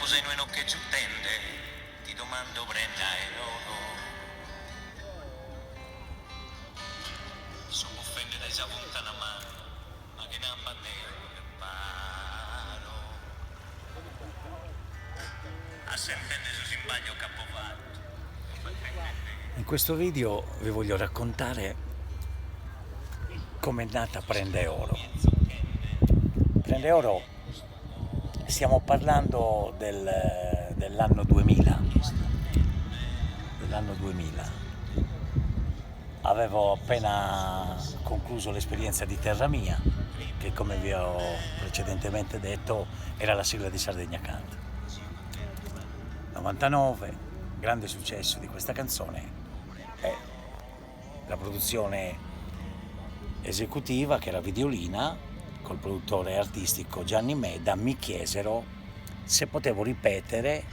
scusa in un che ci tende, ti domando prenda e loro. So offende dai punta una mano, ma che non bandero che paro. A sentende su simbaglio capofatto. In questo video vi voglio raccontare com'è nata Prende Oro. Prende Oro, stiamo parlando dell'anno 2000. Dell'anno 2000. Avevo appena concluso l'esperienza di Terra Mia, che come vi ho precedentemente detto era la sigla di Sardegna Canta. 99, grande successo di questa canzone è la produzione esecutiva, che era Videolina, col produttore artistico Gianni Medda. Mi chiesero se potevo ripetere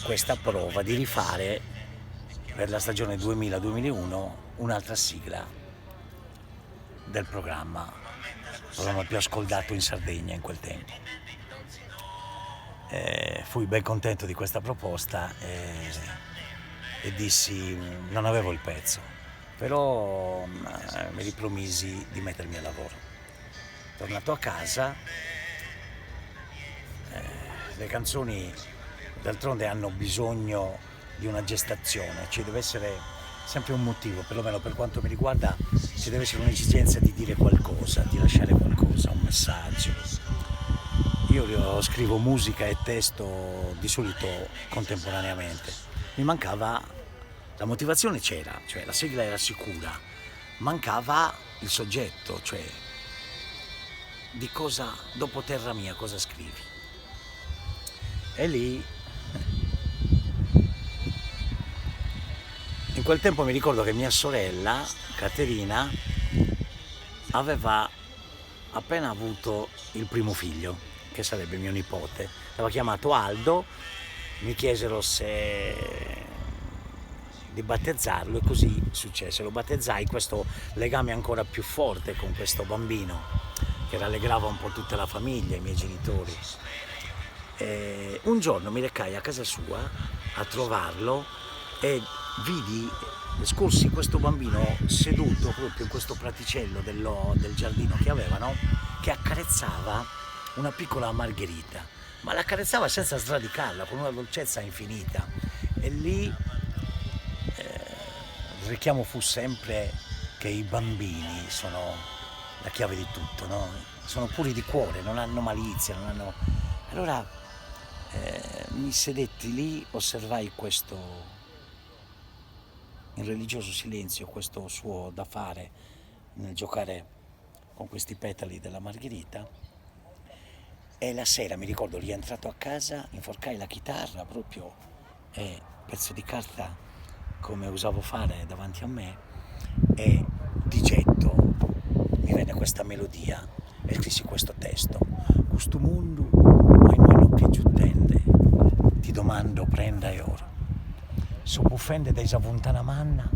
questa prova di rifare per la stagione 2000-2001 un'altra sigla del programma più ascoltato in Sardegna in quel tempo. Fui ben contento di questa proposta e dissi non avevo il pezzo, però mi ripromisi di mettermi al lavoro. Tornato a casa, le canzoni d'altronde hanno bisogno di una gestazione, ci deve essere sempre un motivo, perlomeno per quanto mi riguarda ci deve essere un'esigenza di dire qualcosa, di lasciare qualcosa, un messaggio. Io scrivo musica e testo di solito contemporaneamente. Mi mancava, la motivazione c'era, cioè la sigla era sicura, mancava il soggetto, cioè di cosa, dopo Terra Mia, cosa scrivi. E lì, in quel tempo mi ricordo che mia sorella, Caterina, aveva appena avuto il primo figlio, che sarebbe mio nipote. L'aveva chiamato Aldo, mi chiesero se di battezzarlo e così successe. Lo battezzai, questo legame ancora più forte con questo bambino che rallegrava un po' tutta la famiglia, i miei genitori. E un giorno mi recai a casa sua a trovarlo e scorsi questo bambino seduto proprio in questo praticello del giardino che avevano, che accarezzava una piccola margherita, ma l'accarezzava senza sradicarla, con una dolcezza infinita. E lì il richiamo fu sempre che i bambini sono la chiave di tutto, no? Sono puri di cuore, non hanno malizia, non hanno... Allora mi sedetti lì, osservai questo in religioso silenzio, questo suo da fare nel giocare con questi petali della margherita. E la sera, mi ricordo, rientrato a casa, inforcai la chitarra proprio e pezzo di carta come usavo fare davanti a me, e di getto mi venne questa melodia e scrissi questo testo. Questo mondo ai noi che giù tende, ti domando prenda e oro. So buffende dei savuntana manna,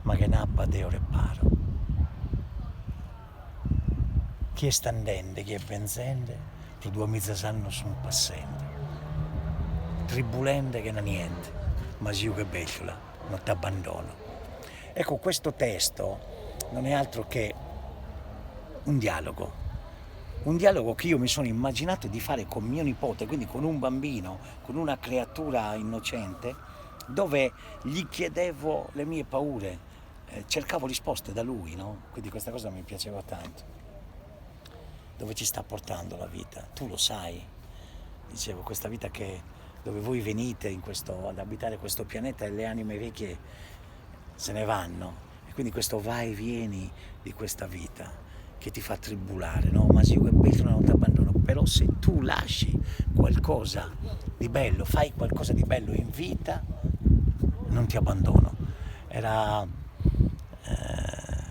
ma che nabba de ore paro. Chi è standende, chi è benzende, per due mizza sanno son passende. Tribulende che non niente, ma io che becchiola, non ti abbandono. Ecco, questo testo non è altro che un dialogo che io mi sono immaginato di fare con mio nipote, quindi con un bambino, con una creatura innocente, dove gli chiedevo le mie paure, cercavo risposte da lui, no? Quindi questa cosa mi piaceva tanto. Dove ci sta portando la vita? Tu lo sai, dicevo, questa vita dove voi venite ad abitare questo pianeta e le anime vecchie se ne vanno, e quindi questo vai e vieni di questa vita che ti fa tribulare, no? Ma io che bello non ti abbandono, però se tu lasci qualcosa di bello, fai qualcosa di bello in vita, non ti abbandono. Era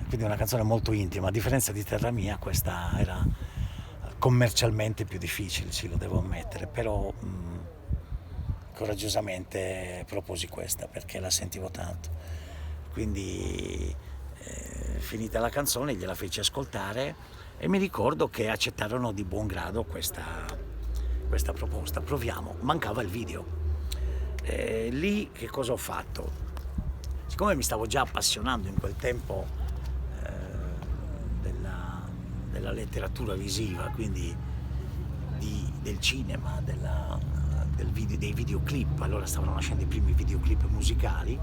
quindi una canzone molto intima, a differenza di Terra Mia. Questa era commercialmente più difficile, sì, lo devo ammettere, però coraggiosamente proposi questa perché la sentivo tanto. Quindi finita la canzone gliela feci ascoltare e mi ricordo che accettarono di buon grado questa questa proposta, proviamo, mancava il video. Lì che cosa ho fatto? Siccome mi stavo già appassionando in quel tempo della letteratura visiva, quindi del cinema, dei videoclip, allora stavano nascendo i primi videoclip musicali,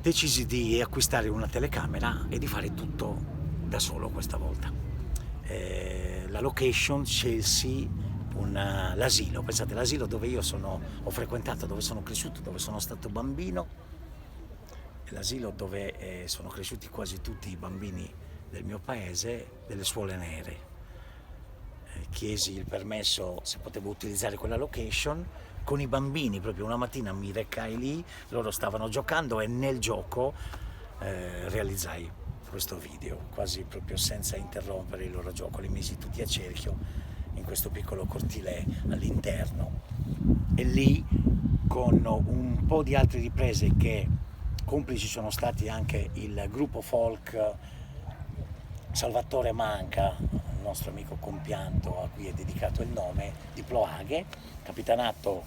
decisi di acquistare una telecamera e di fare tutto da solo questa volta. La location scelse l'asilo, pensate, l'asilo dove io ho frequentato, dove sono cresciuto, dove sono stato bambino, l'asilo dove sono cresciuti quasi tutti i bambini del mio paese, delle Suole Nere. Chiesi il permesso se potevo utilizzare quella location con i bambini, proprio una mattina mi recai lì, loro stavano giocando e nel gioco realizzai questo video, quasi proprio senza interrompere il loro gioco, li misi tutti a cerchio in questo piccolo cortile all'interno, e lì con un po' di altre riprese che complici sono stati anche il gruppo folk Salvatore Manca, il nostro amico compianto a cui è dedicato il nome, di Ploaghe, capitanato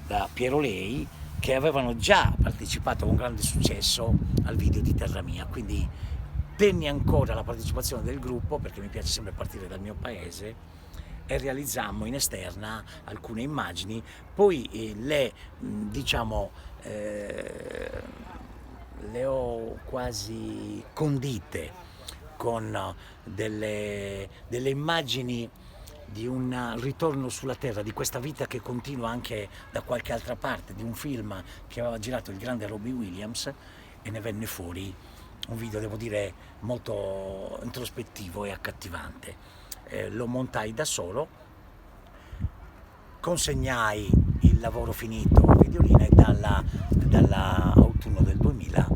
da Piero Lei, che avevano già partecipato con grande successo al video di Terra Mia, quindi tenni ancora la partecipazione del gruppo perché mi piace sempre partire dal mio paese, e realizzammo in esterna alcune immagini, poi le ho quasi condite con delle immagini di un ritorno sulla terra, di questa vita che continua anche da qualche altra parte, di un film che aveva girato il grande Robbie Williams, e ne venne fuori un video, devo dire, molto introspettivo e accattivante. Lo montai da solo, consegnai il lavoro finito a Videolina, e dall'autunno del 2000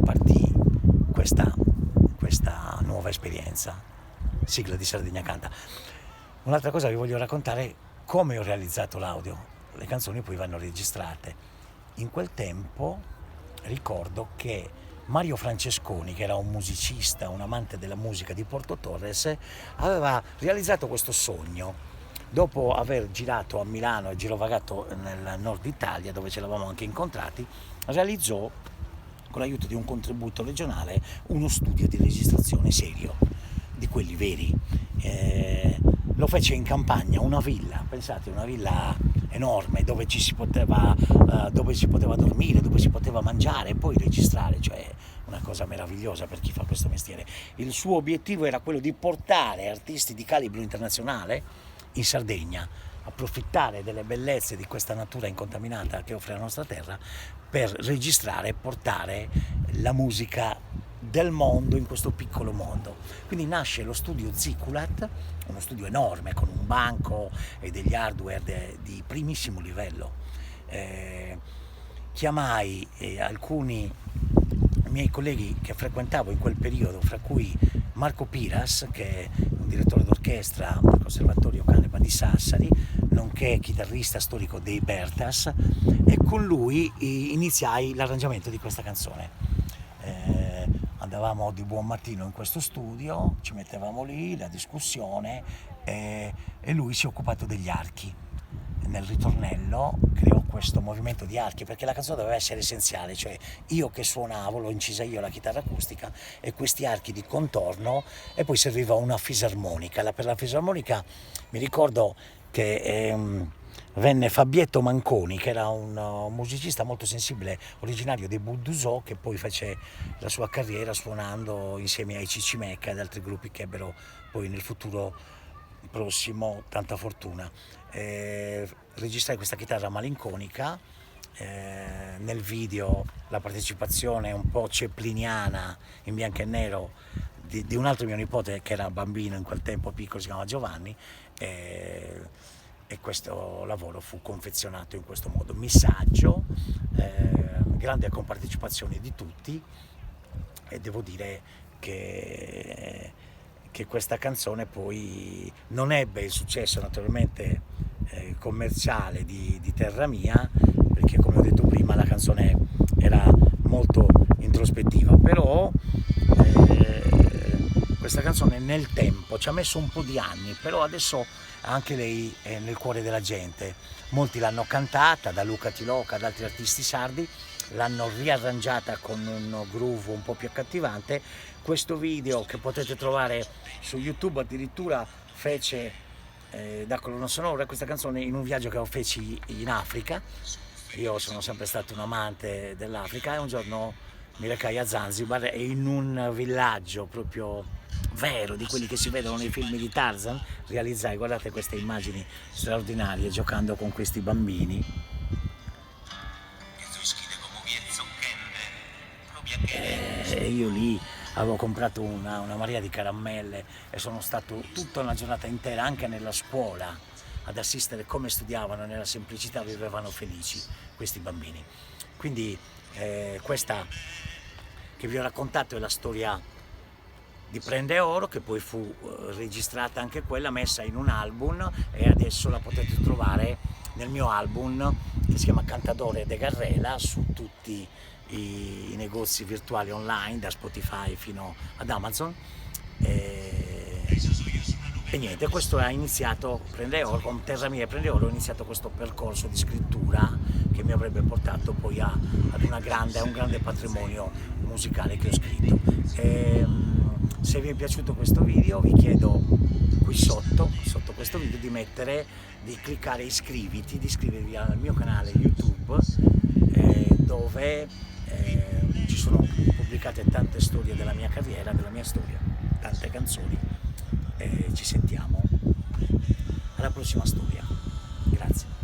partì questa nuova esperienza. Sigla di Sardegna Canta. Un'altra cosa vi voglio raccontare: come ho realizzato l'audio. Le canzoni poi vanno registrate. In quel tempo ricordo che Mario Francesconi, che era un musicista, un amante della musica di Porto Torres, aveva realizzato questo sogno. Dopo aver girato a Milano e girovagato nel nord Italia, dove ce l'avamo anche incontrati, realizzò, con l'aiuto di un contributo regionale, uno studio di registrazione serio, di quelli veri. Lo fece in campagna, una villa, pensate, una villa enorme dove si poteva dormire, dove si poteva mangiare e poi registrare, cioè una cosa meravigliosa per chi fa questo mestiere. Il suo obiettivo era quello di portare artisti di calibro internazionale in Sardegna, approfittare delle bellezze di questa natura incontaminata che offre la nostra terra per registrare e portare la musica del mondo in questo piccolo mondo. Quindi nasce lo studio Ziculat, uno studio enorme con un banco e degli hardware di primissimo livello. Chiamai alcuni miei colleghi che frequentavo in quel periodo, fra cui Marco Piras, che è un direttore d'orchestra al Conservatorio Canepa di Sassari, nonché chitarrista storico dei Bertas, e con lui iniziai l'arrangiamento di questa canzone. Andavamo di buon mattino in questo studio, ci mettevamo lì, la discussione, e lui si è occupato degli archi. Nel ritornello creò questo movimento di archi, perché la canzone doveva essere essenziale, cioè io che suonavo, l'ho incisa io la chitarra acustica, e questi archi di contorno, e poi serviva una fisarmonica. Per la fisarmonica mi ricordo che venne Fabietto Manconi, che era un musicista molto sensibile, originario dei Buddusò, che poi fece la sua carriera suonando insieme ai Cicimecca ed altri gruppi che ebbero poi nel futuro prossimo tanta fortuna. Registrai questa chitarra malinconica, nel video la partecipazione un po' cepliniana in bianco e nero di un altro mio nipote che era bambino in quel tempo, piccolo, si chiamava Giovanni, e questo lavoro fu confezionato in questo modo, missaggio, grande compartecipazione di tutti, e devo dire che questa canzone poi non ebbe il successo naturalmente commerciale di Terra Mia, perché, come ho detto prima, la canzone era molto introspettiva, però questa canzone nel tempo, ci ha messo un po' di anni, però adesso anche lei è nel cuore della gente. Molti l'hanno cantata, da Luca Tiloca ad altri artisti sardi, l'hanno riarrangiata con un groove un po' più accattivante. Questo video che potete trovare su YouTube addirittura fece da colonna sonora questa canzone in un viaggio che feci in Africa. Io sono sempre stato un amante dell'Africa e un giorno mi recai a Zanzibar e in un villaggio proprio vero, di quelli che si vedono nei film di Tarzan, realizzai, guardate queste immagini straordinarie, giocando con questi bambini. E io lì avevo comprato una marea di caramelle e sono stato tutta una giornata intera anche nella scuola ad assistere come studiavano, nella semplicità vivevano felici questi bambini. Quindi questa che vi ho raccontato è la storia di Prende Oro, che poi fu registrata anche quella, messa in un album, e adesso la potete trovare nel mio album che si chiama Cantadore de Garrela su tutti i negozi virtuali online, da Spotify fino ad Amazon. E niente, questo ha iniziato Prende Oro, con Terra Mia e Prende Oro ho iniziato questo percorso di scrittura che mi avrebbe portato poi a un grande patrimonio musicale che ho scritto. Se vi è piaciuto questo video vi chiedo qui sotto questo video di cliccare iscriviti, di iscrivervi al mio canale YouTube dove ci sono pubblicate tante storie della mia carriera, della mia storia, tante canzoni. Ci sentiamo alla prossima storia. Grazie.